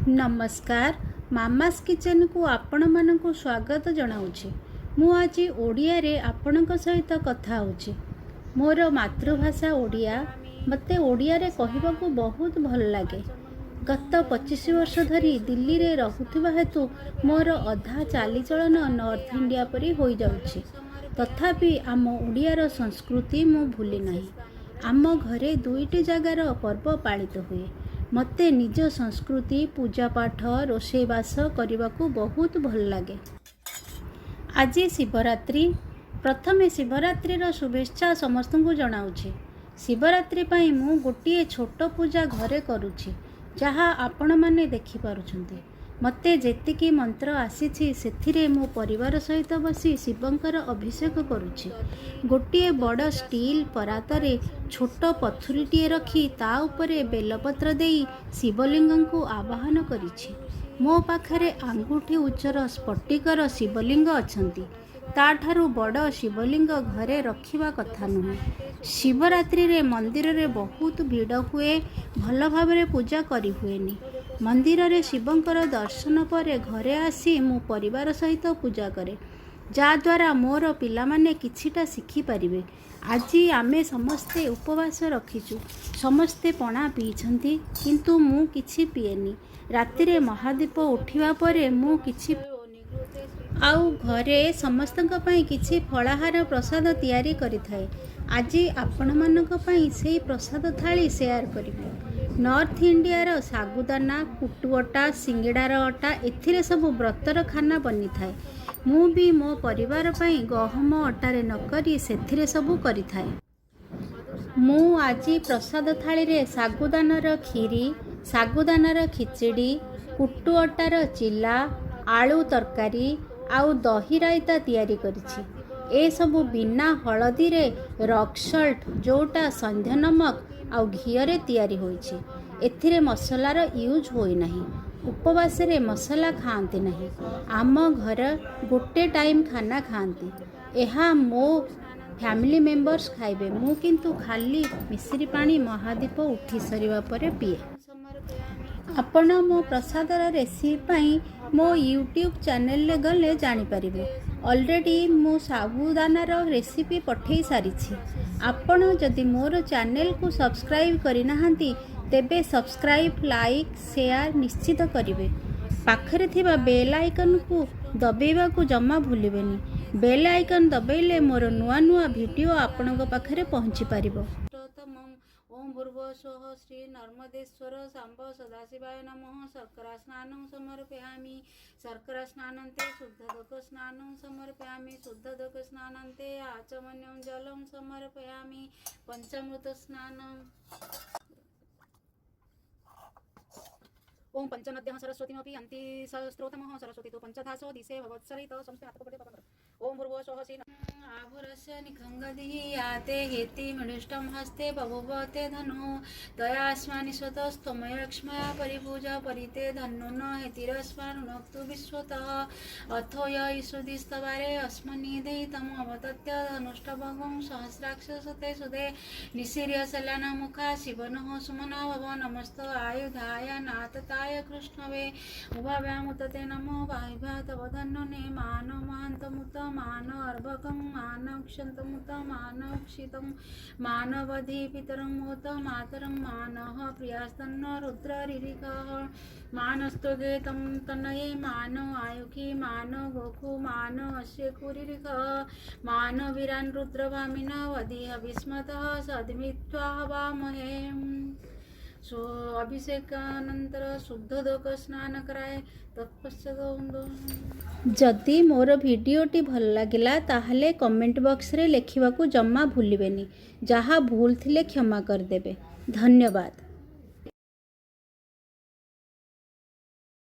नमस्कार mama's kitchen को आपण मानकु स्वागत जनाऊँगी। मु आज ओडिया रे आपणक सहित कथा होची। मोर मातृभाषा ओडिया। मते ओडिया रे कहबाकू बहुत भल लागे। गत 25 वर्ष धरी दिल्ली रे रहुथिबा हेतु मोर अधा चालीचलन नॉर्थ इंडिया परी होई जाउछि। तथापि आम ओडियार संस्कृति मु भूली नाही। आम घरे दुईटी जगार पर्व पालित हुए। मते निज संस्कृति पूजा पाठ रोषेईबास करने को बहुत भल लगे। आज शिवरात्रि। प्रथमे शिवरात्रि शुभेच्छा समस्त को जनाऊँगी। शिवरात्रि पाई मु गोटे छोट पूजा घरे करुछि, जहाँ आपण माने देखि पारुछंती। मते जेतिकी मंत्र आसीछि सेथिरे मो परिवार सहित बसी शिवंकर अभिषेक करुछि। गोटे बड़ स्टील परातरे छोट पथुरीटिए रखी ता उपरे बेलपत्र देई शिवलिंग को आवाहन करिछि। मो पाखरे आंगुठी उच्चर स्फटिकर शिवलिंग अछंती। ताठारु बड़ शिवलिंग घरे रखिबा कथा नुहे। शिवरात्रि रे मंदिर रे बहुत भीड़ हुए, भल भाबरे पूजा करी हुएनी। मंदिर रे शिवंकर दर्शन परे घरे आसी मु परिवार सहित पूजा करे, जाद्वारा मोर पिला माने किछिटा शिखि पारिबे। आज आमे समस्ते उपवास रखिचु। समस्ते पणा पीछंती, किंतु मु किछि पिएनी। राति रे महादीप उठिवा परे मु किछि आउ घरे समस्तंक पई किछि फलाहार प्रसाद तैयारी करिथाए। आज आपण मानक पई सेही प्रसाद थाली शेयर करिबे। नॉर्थ इंडिया रो सागुदाना, कुटुअटा, सिंगड़ार अटा एथिरे सब व्रतर खाना बनी थाए। मु भी मो परिवार पई गहम अटारे न करी सेथिरे सब करिथाए। मु आज प्रसाद थाली रे सागुदानार खीरी, सागुदानार खिचड़ी, कुटुअटार चिला, आलू तरकारी आउ दही रायता तैयारी करिछि। ए सबु बिना हलदी रे रॉक सल्ट जोटा संध्या नमक आउ घियरे तैयारी होइछि। एथिरे मसलार यूज होई नाही। उपवास रे मसला खाआंती नाही। आम घर गोटे टाइम खाना खाआंती। एहा मो फैमिली मेंबर्स खाइबे। मु किंतु खाली मिश्री पानी महादीप उठी सरिवा परे पिए। आपण मो प्रसादर रेसिपी मो यूट्यूब चैनल ले गले जानी परिबे। ऑलरेडी मो साबुदानार रेसिपी पठेई सारिछि। आपण जदि मोर चैनल को सब्सक्राइब करि नाहंती तेबे सब्सक्राइब, लाइक, शेयर निश्चित करिवे। पाखरे थिबा बेल आइकन को दबेबा को जमा भूलिबेनी। बेल आइकन दबेले मोर नुआ नुआ वीडियो आपणक पाखरे पहुंची पारिबो। ओम भूर्भुवः स्वः श्री नर्मदेश्वर सांब सदाशिवाय नमः। शर्करा स्नानं समर्पयामि। शर्करा स्नानन्ते शुद्धोदक स्नानं समर्पयामि। शुद्धोदक स्नानन्ते आचमन्यं जलं समर्पयामि। पंचामृत स्नानं। ओम पंचनद्यः सरस्वतीमपि अन्ति सहस्रोतमः। सरस्वती तो पंचधासो दिशे भवत्सरित संस्कृत। ओम भूर्भुवः स्वः श्री आभुरस्य निखङ्गदिः याते हेति मृष्टं हस्ते बभूवते धनु तयास्मानि स्वतस्तमयक्ष्मया परिपूजा परिते धन्नो न हेतिरस्मानुक्तु विश्वतः अथो य ईश्वदिस्तवारे अस्मन्निधेयितम् अवतत्य धनुष्टभगं सहस्राक्षसते सुदे निशीर्यशल्याना मुखा शिवनः सुमना भव नमस्त आयुधाय नातताय कृष्णवे उभाव्यामुतते नमो वायुभ्या तव धन्वने मान महान्तमुत मान अर्भकं मान क्षन्तमुत मान क्षितं मानवधि पितरं मोत मातरं मानः प्रियास्तन्न रुद्ररिरिकः मानस्तोगे तं तनये मान आयुखी मान गोखु मान अस्य कुरिरिकः मान वीरान् रुद्रभामिन वधिः विस्मतः सद्मित्वा हवामहे। सो अभिषेकानंतर शुद्धोदक स्नान कराए तत्पश्चात। जदि मोर वीडियोटी भल लगिला ताहले कमेंट बॉक्स रे लेखिबाकू जम्मा भूलिबेनी। जहाँ भूल थिले क्षमा कर देबे। धन्यवाद।